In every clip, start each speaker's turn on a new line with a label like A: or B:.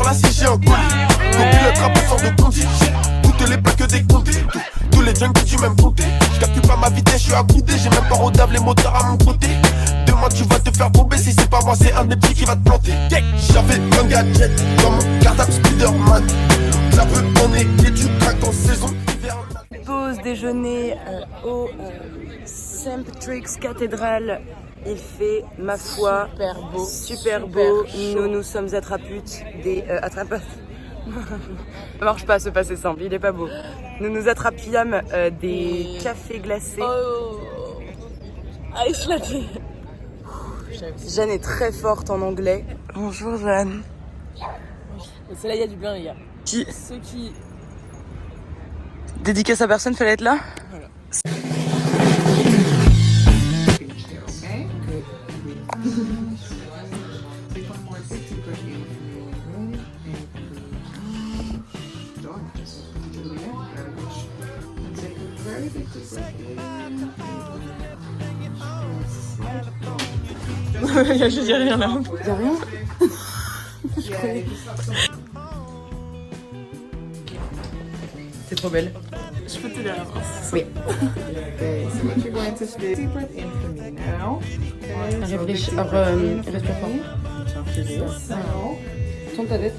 A: l'acier, j'ai un colis. Depuis le trappe sort de Conti. Toutes les plaques des comptés. Tous les junkies, tu m'aimes compter. Je calcule pas ma vitesse, je suis à couder. J'ai même pas rodave les moteurs à mon côté. Demain tu vas te faire tomber. Si c'est pas moi, c'est un des petits qui va te planter. J'avais un gadget dans mon cartable Spiderman. Ça peut en été, tu craques en saison.
B: Pause déjeuner au St. Patrick's Cathedral. Il fait, ma foi, super beau. Nous sommes attraputes des ça marche pas ce passé simple, il est pas beau. Nous attrapiâmes des cafés glacés. Ice latte. Jeanne est très forte en anglais. Bonjour Jeanne.
C: C'est là il y a du bien les gars. Ceux qui...
B: Dédicace à personne, fallait être là. Voilà.
C: Je dis rien là.
B: Y'a rien. C'est trop belle.
C: Je peux te dire avant.
B: Oui. Respire fort. Tourne ta tête.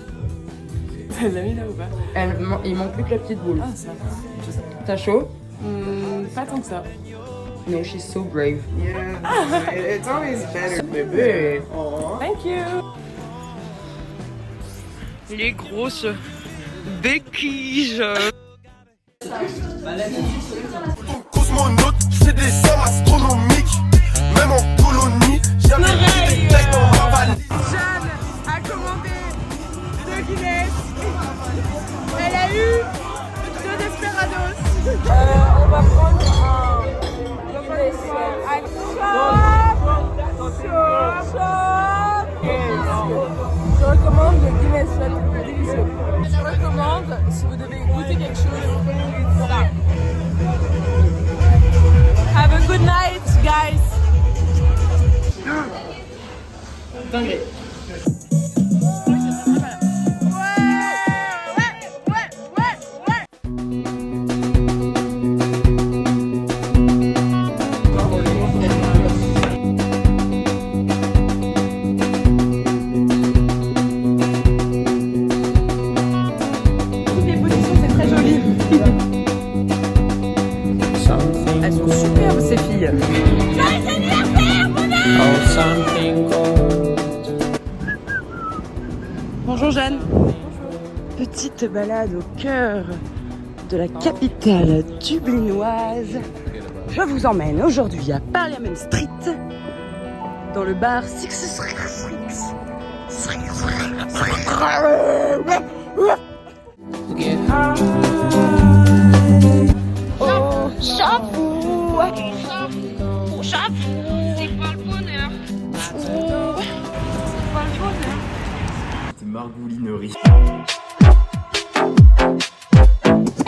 C: T'as déjà mis là ou pas?
B: Il manque plus que la petite boule.
C: Ah ça.
B: T'as chaud?
C: Pas tant que ça.
B: No, she's so brave.
D: Yeah, it's always better, bébé.
C: Thank you.
B: Les grosses béquiges.
A: Cosmonaute, c'est des sommes astronomiques. Même en colonie, jamais vu des tailles dans ma valise.
C: Jeanne a commandé 2 Guinness. Elle a eu 2 Desperados.
B: On va prendre un. Je recommande le Guinness Shot, délicieux. Je recommande, si vous devez goûter quelque chose, ça. Have a good night, guys.
C: Dingue.
B: Elles sont superbes ces filles. Bonjour Jeanne. Petite balade au cœur de la capitale dublinoise. Je vous emmène aujourd'hui à Parliament Street dans le bar Six Streets.
E: Oh, chapeau! Chapeau, c'est pas le bonheur. C'est pas le bonheur.
F: C'est margoulinerie.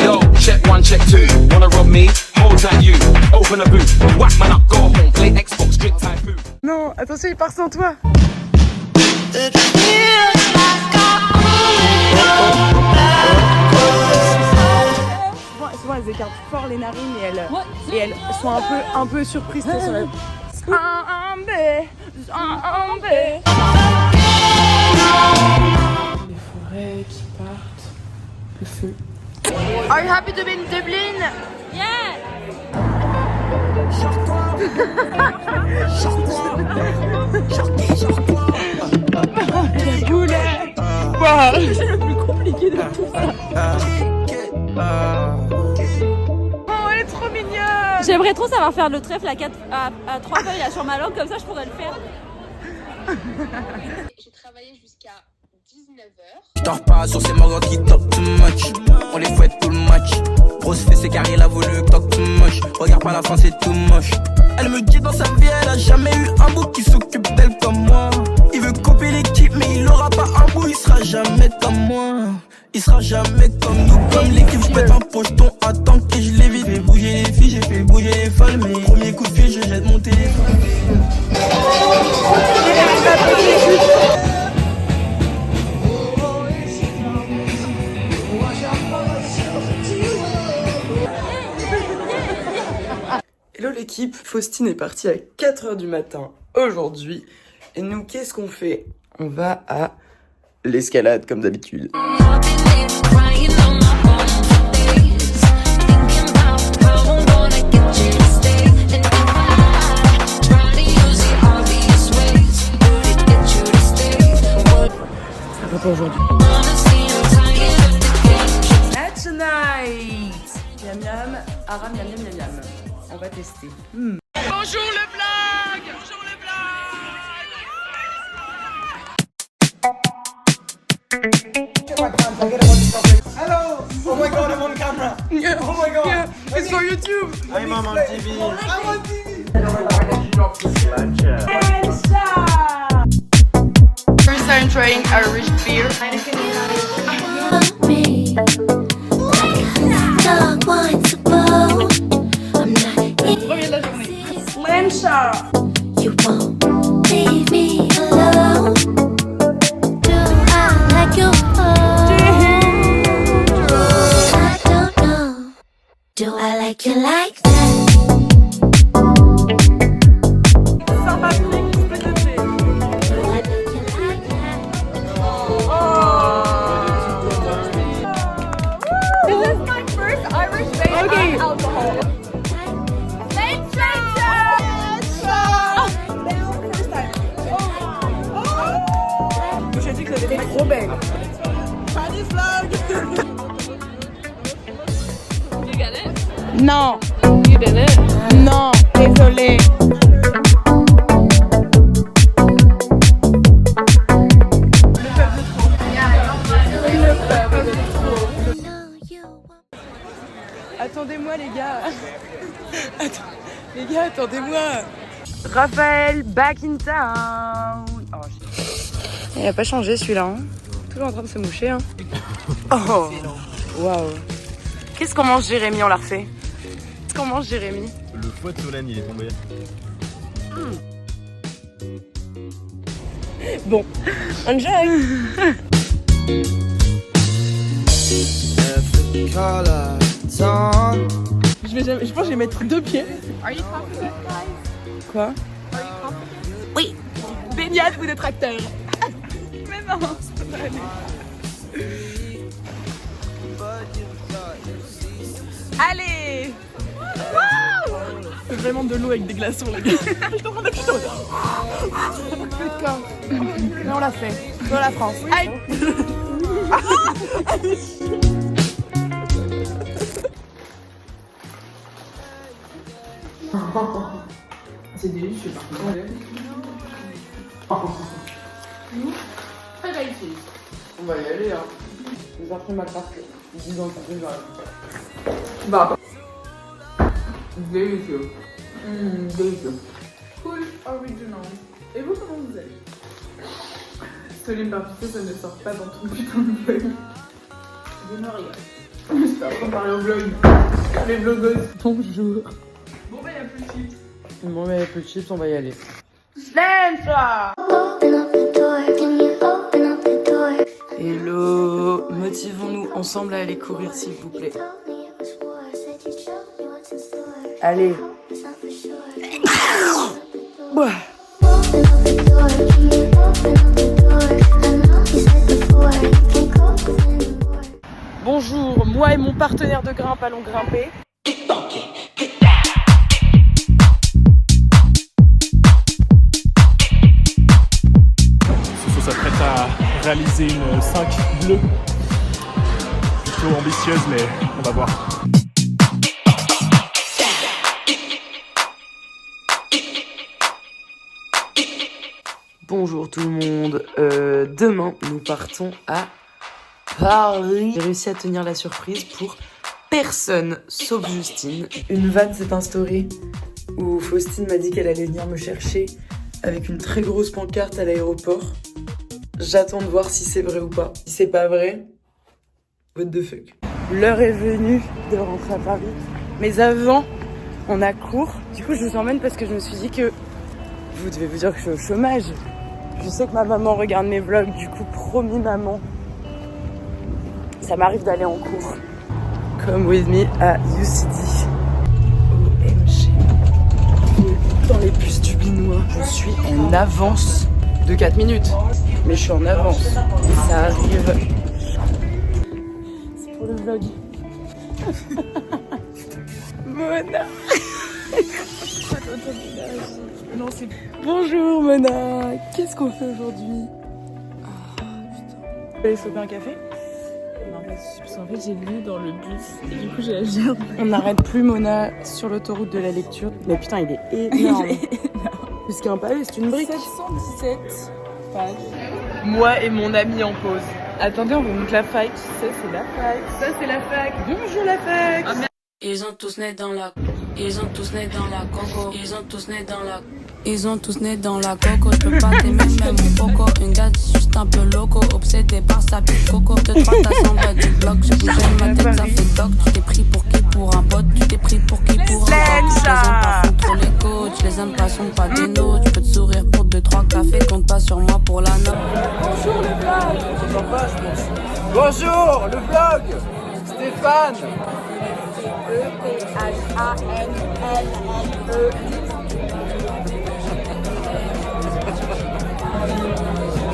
G: Yo, check 1, check 2. Wanna rob me? Hold that you. Open a boot. Whack man up, go home. Play Xbox, drink typhoon.
B: Non, attention, il part sans toi. Souvent elles écartent fort les narines et elles sont un peu surprises sur la...
C: Les forêts qui partent. Le feu.
E: Are you happy to be in Dublin? Yeah!
C: C'est le plus compliqué de tout ça.
B: Oh, elle est trop mignonne.
H: J'aimerais trop savoir faire le trèfle à 3 feuilles là, sur ma langue, comme ça je pourrais le faire.
E: J'ai travaillé jusqu'à 19h.
I: J'dors pas sur ces morts qui talk too much. On les fouette pour le match. Grosse fesse et carré, la voulu talk too much. Regarde pas la fin, c'est tout moche. Elle me dit dans sa vie, elle a jamais eu un bout qui s'occupe d'elle comme moi. Il veut copier l'équipe, mais il aura pas un bout, il sera jamais comme moi. Il sera jamais comme nous, comme l'équipe. J'pète un pocheton, attends que je l'évite. J'ai fait bouger les filles, j'ai fait bouger les folles. Mais premier coup de fil, je jette mon téléphone.
B: l'équipe. Faustine est partie à 4h du matin aujourd'hui. Et nous, qu'est-ce qu'on fait? On va à l'escalade comme d'habitude. Ça va pas aujourd'hui. That's night. Miam miam, aram miam miam miam miam. On va tester.
C: Bonjour le vlog. Bonjour le
D: Hello! Oh my god, I'm on camera! Oh my god!
B: Yeah, it's for YouTube.
F: I'm on TV.
D: I'm on TV!
E: First time trying Irish beer.
B: Slam shot.
J: You won't leave me alone. Do I like you? I don't know. Do I like you like that?
H: This is my first Irish bait on alcohol.
B: J'ai dit que c'était trop belle.
H: You get it?
B: Non,
H: You did it?
B: non, désolé. Attendez-moi les gars. Les gars, attendez-moi. Raphaël, back in town. Oh, il a pas changé celui-là. Hein. Toujours en train de se moucher. Hein. Oh, waouh. Qu'est-ce qu'on mange Jérémy? On l'a refait. Qu'est-ce qu'on mange Jérémy?
F: Le foie de Solène, il est tombé.
B: Bon, enjoy.
C: Je pense que je vais mettre 2 pieds.
B: Quoi?
C: Oui. Baignade ou de tracteur. Mais non. Allez. C'est vraiment de l'eau avec des glaçons les gars. Je suis en train d'appuyer. Putain. Mais on l'a fait. Dans la France. Aïe.
D: C'est délicieux par contre.
C: Très réussi.
B: On va y aller hein. J'ai appris ma craque. 10 ans, ça fait mal.
D: Bah. Délicieux. Délicieux.
C: Cool original. Et vous, comment vous allez? Soline par pitié, ça ne sort pas dans ton putain de vlog. Je ne regarde. J'étais en train de parler au vlog. Les vlogos. Bonjour. Bon bah y'a plus de chips.
B: Bon, mais plus de chips, on va y aller.
J: Open up the door, can you open up the door?
B: Hello, motivons-nous ensemble à aller courir s'il vous plaît.
J: Told me it was war, said you showed me what's in store.
B: Allez.
J: It's not for sure.
B: Ouais.
J: Open up the door, can you open up the door? I know you said before, you can go anymore.
B: Bonjour, moi et mon partenaire de grimpe allons grimper.
K: Soso s'apprête à réaliser une 5 bleue. Plutôt ambitieuse, mais on va voir.
B: Bonjour tout le monde. Demain, nous partons à Paris. J'ai réussi à tenir la surprise pour personne sauf Justine. Une vanne s'est instaurée où Faustine m'a dit qu'elle allait venir me chercher avec une très grosse pancarte à l'aéroport. J'attends de voir si c'est vrai ou pas. Si c'est pas vrai, what the fuck. L'heure est venue de rentrer à Paris. Mais avant, on a cours. Du coup, je vous emmène parce que je me suis dit que vous devez vous dire que je suis au chômage. Je sais que ma maman regarde mes vlogs, du coup, promis maman, ça m'arrive d'aller en cours. Come with me à UCD. OMG. les bus dublinois. Je suis en avance de 4 minutes. Mais je suis en avance. Et ça arrive. C'est pour le vlog. Mona. Non, c'est... Bonjour Mona. Qu'est-ce qu'on fait aujourd'hui? Putain. Vous allez sauter un café?
C: Non, parce qu'en fait j'ai lu dans le bus et du coup j'ai la gerbe.
B: On n'arrête plus Mona sur l'autoroute de la lecture. Mais putain, il est énorme. Plus qu'un pavé, c'est une brique.
C: 717 pages. Moi et mon ami en pause. Attendez, on vous montre la fac. Ça c'est la fac. Ça c'est la fac. Bonjour la fac. Ah,
L: ils ont tous né dans la... Ils ont tous né dans la coco. Ils ont tous né dans la... Ils ont tous né dans la coco. Je peux pas t'aimer même mon coco. Une gars juste un peu loco. Obsédé par sa petite coco. 2-3 tasses en bas du bloc. J'ai bougé ma tête, ça fait toc. Tu t'es pris pour qui? Pour un pote. Tu t'es pris pour qui? Pour un pote. Tu les aimes pas, font trop les coachs. Tu les aimes pas, sont pas des nôtres. Tu peux te sourire pour 2-3 cafés. Compte pas sur moi pour la note.
D: Bonjour le vlog. C'est sympa, je pense. Bonjour le vlog. Stéphane.
B: E-P-H-A-N-L-L-E.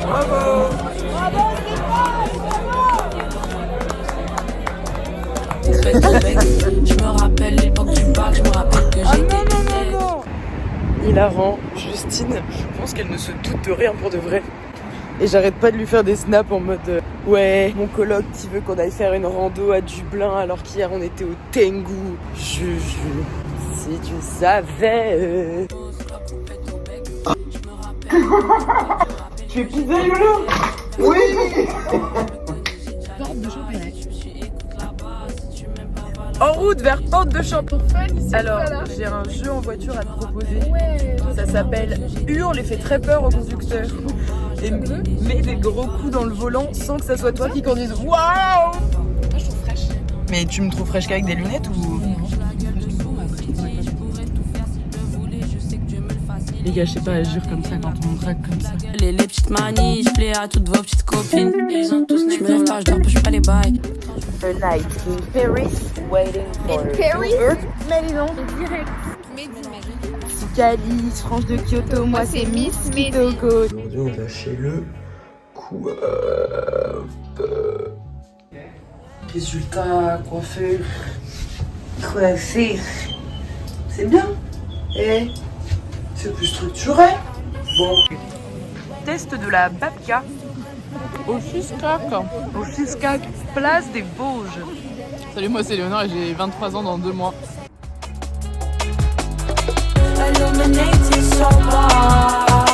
D: Bravo.
L: Je me rappelle l'époque du bac. Je me rappelle que j'étais
B: Hilarant. Justine, je pense qu'elle ne se doute de rien pour de vrai. Et j'arrête pas de lui faire des snaps en mode ouais, mon coloc qui veut qu'on aille faire une rando à Dublin alors qu'hier on était au Tengu. Juju, si tu savais.
D: Tu es pizza Yolo? Oui.
B: En route vers Porte de Champon. Alors, j'ai un jeu en voiture à te proposer. Ça s'appelle Hurle et fait très peur au conducteur. Et mets des gros coups dans le volant sans que ça soit toi qui conduise. Waouh!
C: Moi je trouve fraîche.
B: Mais tu me trouves fraîche qu'avec des lunettes ou? Les gars, je sais pas, elle jure comme ça quand on me drague comme ça.
L: les petites manies, je plais à toutes vos petites copines. Ils ont tous né. Je me lève pas, je dors, je pas les bails.
B: A night in Paris, waiting for
E: Paris?
B: Mais dis donc.
E: Direct.
B: Calice, France de Kyoto, moi c'est Miss Kitoko.
A: Aujourd'hui, on va chez le coiffe.
B: Résultat, coiffeur. Coiffeur. C'est bien. Eh, c'est plus structuré. Bon. Test de la babka.
C: Au Fiscac.
B: Au Fiscac, place des Vosges.
C: Salut, moi c'est Léonore et j'ai 23 ans dans 2 mois.
L: Illuminated so far.